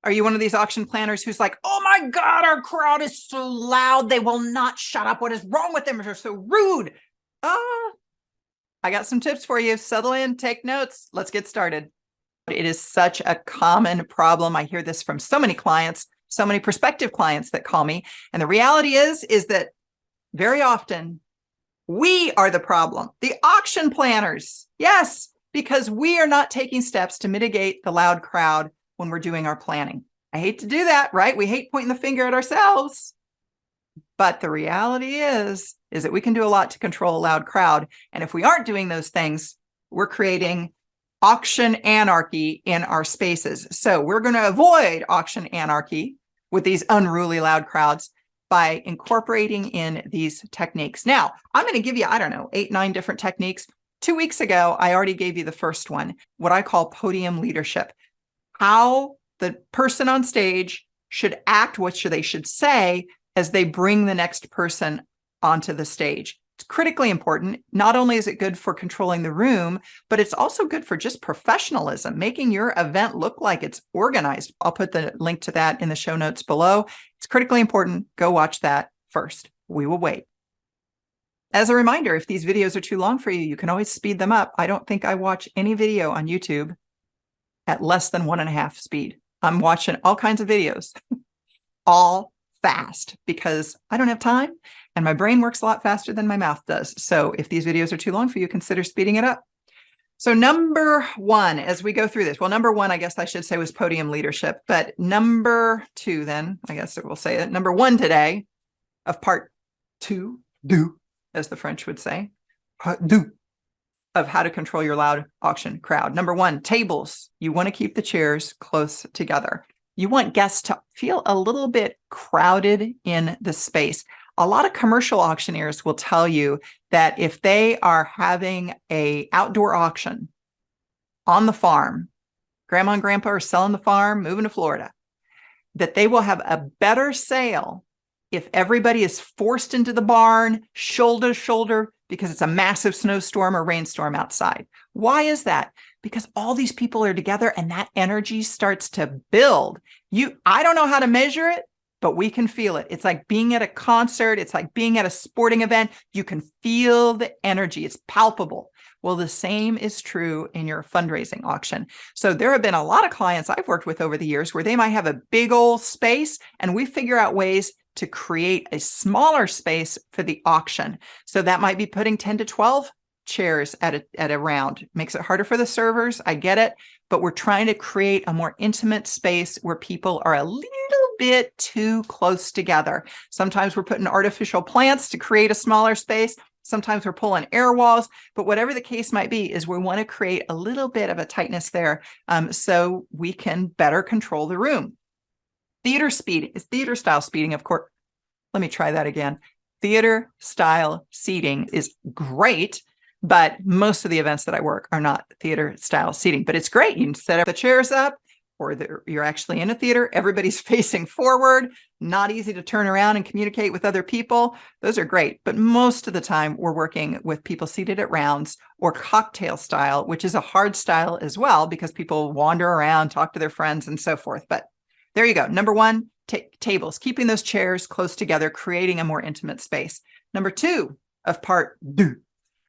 Are you one of these auction planners who's like, oh my God, our crowd is so loud. They will not shut up. What is wrong with them? They're so rude. I got some tips for you. Settle in, take notes. Let's get started. It is such a common problem. I hear this from so many clients, so many prospective clients that call me. And the reality is that very often we are the problem, the auction planners. Yes, because we are not taking steps to mitigate the loud crowd when we're doing our planning. I hate to do that, right? We hate pointing the finger at ourselves. But the reality is that we can do a lot to control a loud crowd. And if we aren't doing those things, we're creating auction anarchy in our spaces. So we're going to avoid auction anarchy with these unruly loud crowds by incorporating in these techniques. Now, I'm going to give you, 8, 9 different techniques. 2 weeks ago, I already gave you the first one, what I call podium leadership. How the person on stage should act, what they should say as they bring the next person onto the stage. It's critically important. Not only is it good for controlling the room, but it's also good for just professionalism, making your event look like it's organized. I'll put the link to that in the show notes below. It's critically important. Go watch that first. We will wait. As a reminder, if these videos are too long for you, you can always speed them up. I don't think I watch any video on YouTube at less than 1.5 speed. I'm watching all kinds of videos, all fast, because I don't have time and my brain works a lot faster than my mouth does. So if these videos are too long for you, consider speeding it up. So number 1, as we go through this, well, number 1, I guess I should say, was podium leadership, but number 2, then I guess we'll say it. Number 1 today of part 2, as the French would say, part 2 of how to control your loud auction crowd. Number 1, tables. You want to keep the chairs close together. You want guests to feel a little bit crowded in the space. A lot of commercial auctioneers will tell you that if they are having an outdoor auction on the farm, grandma and grandpa are selling the farm, moving to Florida, that they will have a better sale if everybody is forced into the barn, shoulder to shoulder, because it's a massive snowstorm or rainstorm outside. Why is that? Because all these people are together and that energy starts to build. I don't know how to measure it, but we can feel it. It's like being at a concert. It's like being at a sporting event. You can feel the energy. It's palpable. Well, the same is true in your fundraising auction. So there have been a lot of clients I've worked with over the years where they might have a big old space and we figure out ways to create a smaller space for the auction. So that might be putting 10 to 12 chairs at a round. Makes it harder for the servers. I get it. But we're trying to create a more intimate space where people are a little bit too close together. Sometimes we're putting artificial plants to create a smaller space. Sometimes we're pulling air walls, but whatever the case might be, is we want to create a little bit of a tightness there so we can better control the room. Theater style seating, of course. Let me try that again. Theater style seating is great, but most of the events that I work are not theater style seating, but it's great. You can set up the chairs up, or you're actually in a theater. Everybody's facing forward, not easy to turn around and communicate with other people. Those are great. But most of the time we're working with people seated at rounds or cocktail style, which is a hard style as well, because people wander around, talk to their friends and so forth. But there you go. Number 1, tables, keeping those chairs close together, creating a more intimate space. Number 2 of part 2,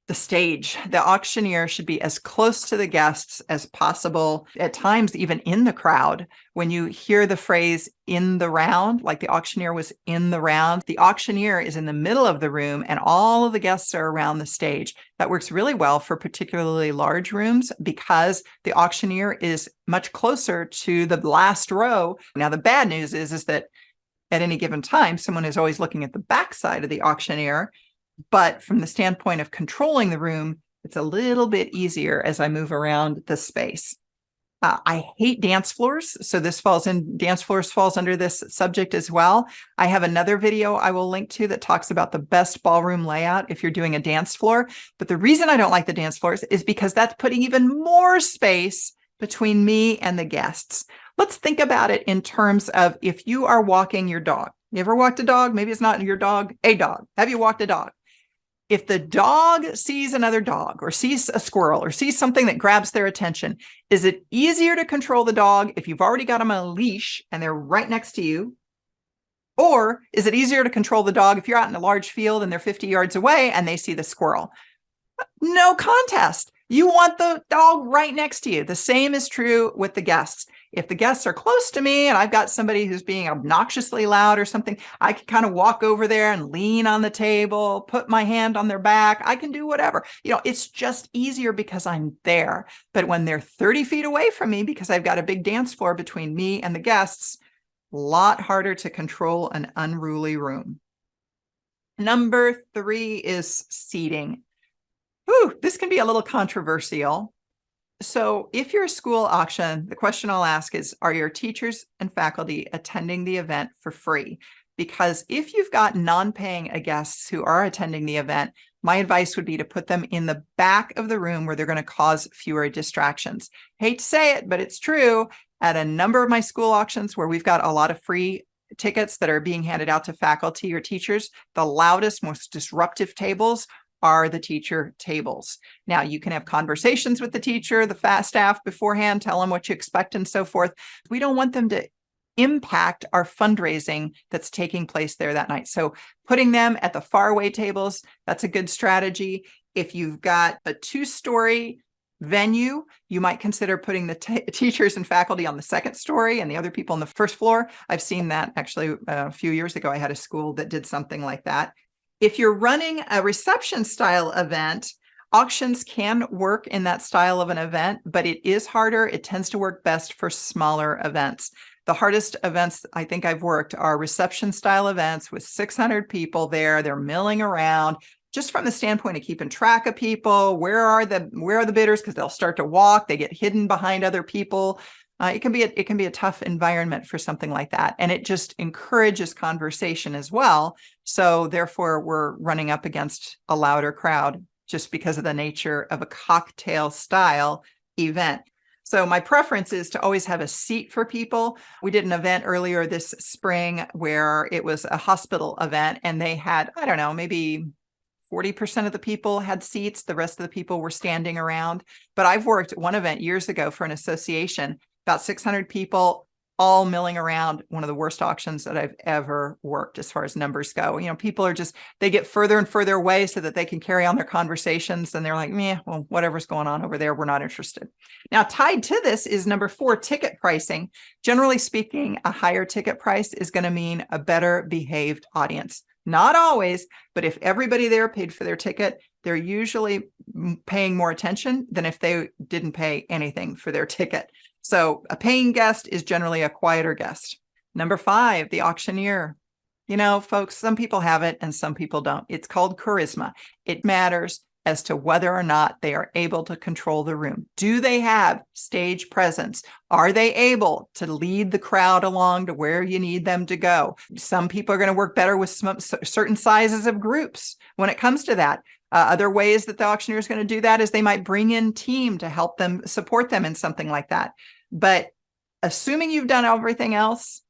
the stage. The auctioneer should be as close to the guests as possible, at times even in the crowd. When you hear the phrase in the round, like the auctioneer was in the round, the auctioneer is in the middle of the room and all of the guests are around the stage. That works really well for particularly large rooms because the auctioneer is much closer to the last row. Now, the bad news is that at any given time, someone is always looking at the backside of the auctioneer. But from the standpoint of controlling the room, it's a little bit easier as I move around the space. I hate dance floors. So dance floors falls under this subject as well. I have another video I will link to that talks about the best ballroom layout if you're doing a dance floor. But the reason I don't like the dance floors is because that's putting even more space between me and the guests. Let's think about it in terms of if you are walking your dog. You ever walked a dog? Maybe it's not your dog, a dog. Have you walked a dog? If the dog sees another dog or sees a squirrel or sees something that grabs their attention, is it easier to control the dog if you've already got them on a leash and they're right next to you? Or is it easier to control the dog if you're out in a large field and they're 50 yards away and they see the squirrel? No contest. You want the dog right next to you. The same is true with the guests. If the guests are close to me and I've got somebody who's being obnoxiously loud or something, I can kind of walk over there and lean on the table, put my hand on their back. I can do whatever. It's just easier because I'm there. But when they're 30 feet away from me, because I've got a big dance floor between me and the guests, a lot harder to control an unruly room. Number 3 is seating. Ooh, this can be a little controversial. So if you're a school auction, the question I'll ask is, are your teachers and faculty attending the event for free? Because if you've got non-paying guests who are attending the event, my advice would be to put them in the back of the room where they're going to cause fewer distractions. Hate to say it, but it's true. At a number of my school auctions where we've got a lot of free tickets that are being handed out to faculty or teachers, the loudest, most disruptive tables are the teacher tables. Now, you can have conversations with the teacher, the staff beforehand, tell them what you expect and so forth. We don't want them to impact our fundraising that's taking place there that night. So putting them at the faraway tables, that's a good strategy. If you've got a 2-story venue, you might consider putting the teachers and faculty on the 2nd story and the other people on the 1st floor. I've seen that actually a few years ago. I had a school that did something like that. If you're running a reception style event, auctions can work in that style of an event, but it is harder. It tends to work best for smaller events. The hardest events I think I've worked are reception style events with 600 people there. They're milling around just from the standpoint of keeping track of people. Where are the bidders? Because they'll start to walk. They get hidden behind other people. It can be a tough environment for something like that. And it just encourages conversation as well. So therefore, we're running up against a louder crowd just because of the nature of a cocktail style event. So my preference is to always have a seat for people. We did an event earlier this spring where it was a hospital event and they had, I don't know, maybe 40% of the people had seats. The rest of the people were standing around. But I've worked one event years ago for an association, about 600 people, all milling around. One of the worst auctions that I've ever worked as far as numbers go. People are they get further and further away so that they can carry on their conversations. And they're like, well, whatever's going on over there, we're not interested. Now, tied to this is number 4, ticket pricing. Generally speaking, a higher ticket price is going to mean a better behaved audience. Not always, but if everybody there paid for their ticket, they're usually paying more attention than if they didn't pay anything for their ticket. So a paying guest is generally a quieter guest. Number 5, the auctioneer. Folks, some people have it and some people don't. It's called charisma. It matters as to whether or not they are able to control the room. Do they have stage presence? Are they able to lead the crowd along to where you need them to go? Some people are going to work better with certain sizes of groups when it comes to that. Other ways that the auctioneer is going to do that is they might bring in team to help them support them in something like that. But assuming you've done everything else,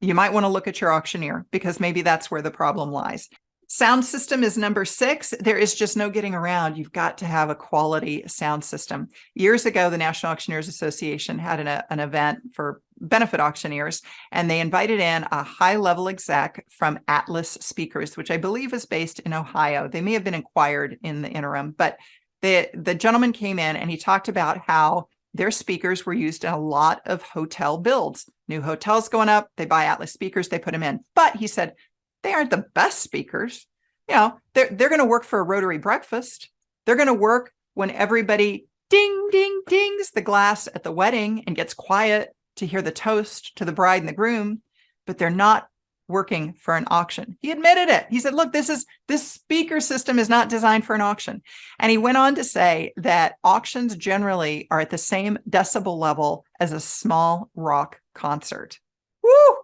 you might want to look at your auctioneer because maybe that's where the problem lies. Sound system is number 6. There is just no getting around. You've got to have a quality sound system. Years ago, the National Auctioneers Association had an event for benefit auctioneers, and they invited in a high-level exec from Atlas Speakers, which I believe is based in Ohio. They may have been acquired in the interim, but the gentleman came in and he talked about how their speakers were used in a lot of hotel builds. New hotels going up, they buy Atlas speakers, they put them in. But he said, they aren't the best speakers. They're going to work for a Rotary breakfast. They're going to work when everybody ding, ding, dings the glass at the wedding and gets quiet to hear the toast to the bride and the groom, but they're not working for an auction. He admitted it. He said, look, this speaker system is not designed for an auction. And he went on to say that auctions generally are at the same decibel level as a small rock concert. Woo!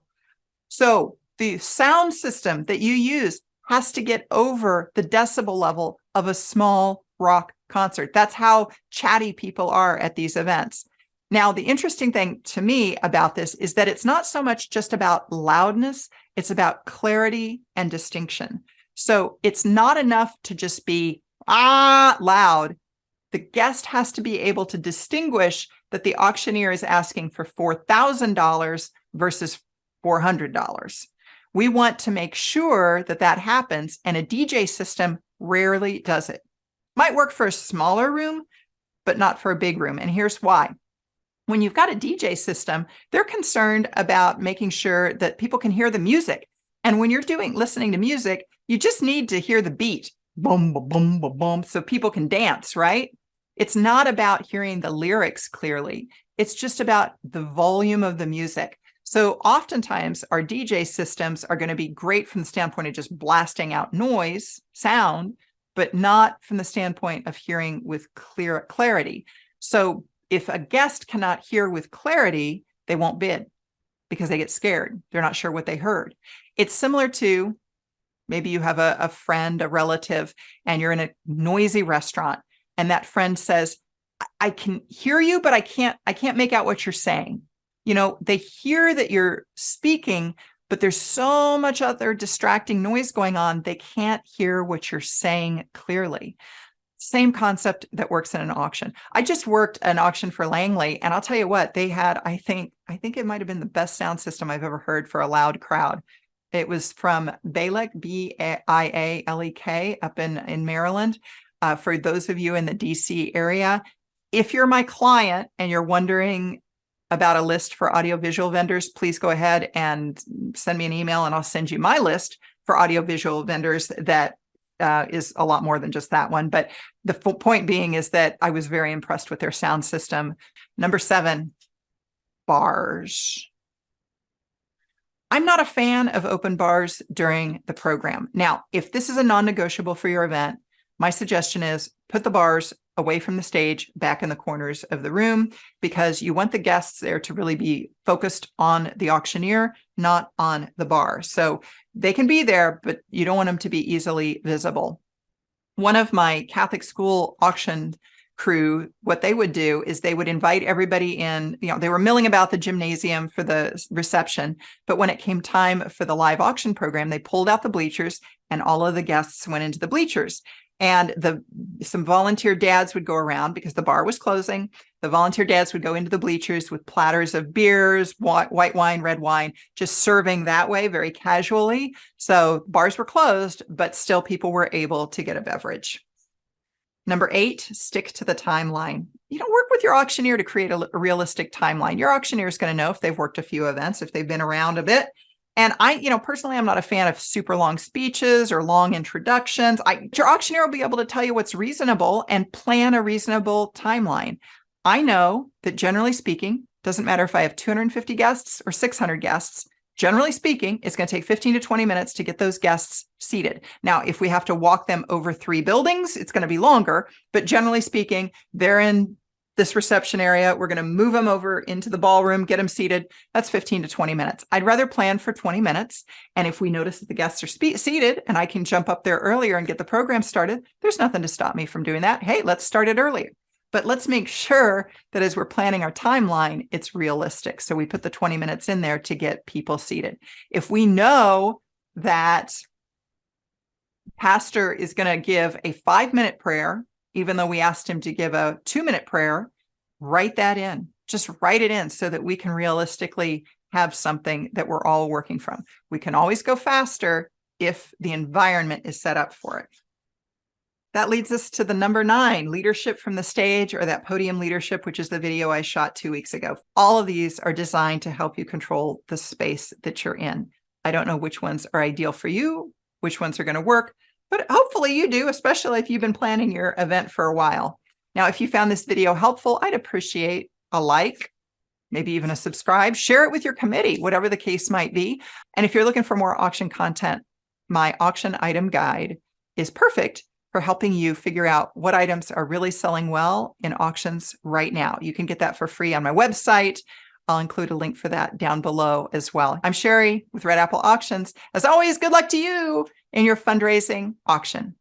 So the sound system that you use has to get over the decibel level of a small rock concert. That's how chatty people are at these events. Now, the interesting thing to me about this is that it's not so much just about loudness, it's about clarity and distinction. So it's not enough to just be loud. The guest has to be able to distinguish that the auctioneer is asking for $4,000 versus $400. We want to make sure that that happens, and a DJ system rarely does it. Might work for a smaller room, but not for a big room. And here's why. When you've got a DJ system, they're concerned about making sure that people can hear the music. And when you're listening to music, you just need to hear the beat. Boom, boom, boom, boom, boom, so people can dance, right? It's not about hearing the lyrics clearly. It's just about the volume of the music. So oftentimes our DJ systems are going to be great from the standpoint of just blasting out noise, sound, but not from the standpoint of hearing with clarity. So if a guest cannot hear with clarity, they won't bid because they get scared. They're not sure what they heard. It's similar to maybe you have a friend, a relative, and you're in a noisy restaurant, and that friend says, I can hear you, but I can't make out what you're saying. You know, they hear that you're speaking, but there's so much other distracting noise going on, they can't hear what you're saying clearly. Same concept that works in an auction. I just worked an auction for Langley, and I'll tell you what, they had, I think it might have been the best sound system I've ever heard for a loud crowd. It was from Bialek, Bialek, up in Maryland. For those of you in the DC area, if you're my client and you're wondering about a list for audiovisual vendors, please go ahead and send me an email and I'll send you my list for audiovisual vendors that is a lot more than just that one. But the point being is that I was very impressed with their sound system. Number 7, bars. I'm not a fan of open bars during the program. Now, if this is a non-negotiable for your event, my suggestion is put the bars away from the stage, back in the corners of the room, because you want the guests there to really be focused on the auctioneer, not on the bar. So they can be there, but you don't want them to be easily visible. One of my Catholic school auction crew, what they would do is they would invite everybody in. You know, they were milling about the gymnasium for the reception, but when it came time for the live auction program, they pulled out the bleachers and all of the guests went into the bleachers. And some volunteer dads would go around because the bar was closing. The volunteer dads would go into the bleachers with platters of beers, white wine, red wine, just serving that way very casually. So bars were closed, but still people were able to get a beverage. Number 8, stick to the timeline. You know, work with your auctioneer to create a realistic timeline. Your auctioneer is going to know if they've worked a few events, if they've been around a bit. And personally, I'm not a fan of super long speeches or long introductions. Your auctioneer will be able to tell you what's reasonable and plan a reasonable timeline. I know that generally speaking, doesn't matter if I have 250 guests or 600 guests, generally speaking, it's going to take 15 to 20 minutes to get those guests seated. Now, if we have to walk them over 3 buildings, it's going to be longer, but generally speaking, they're in this reception area. We're going to move them over into the ballroom, get them seated. That's 15 to 20 minutes. I'd rather plan for 20 minutes. And if we notice that the guests are seated and I can jump up there earlier and get the program started, there's nothing to stop me from doing that. Hey, let's start it earlier. But let's make sure that as we're planning our timeline, it's realistic. So we put the 20 minutes in there to get people seated. If we know that pastor is going to give a 5-minute prayer, even though we asked him to give a 2-minute prayer, write that in. Just write it in so that we can realistically have something that we're all working from. We can always go faster if the environment is set up for it. That leads us to the number 9, leadership from the stage, or that podium leadership, which is the video I shot 2 weeks ago. All of these are designed to help you control the space that you're in. I don't know which ones are ideal for you, which ones are going to work, but hopefully you do, especially if you've been planning your event for a while. Now, if you found this video helpful, I'd appreciate a like, maybe even a subscribe. Share it with your committee, whatever the case might be. And if you're looking for more auction content, my auction item guide is perfect for helping you figure out what items are really selling well in auctions right now. You can get that for free on my website. I'll include a link for that down below as well. I'm Sherry with Red Apple Auctions. As always, good luck to you in your fundraising auction.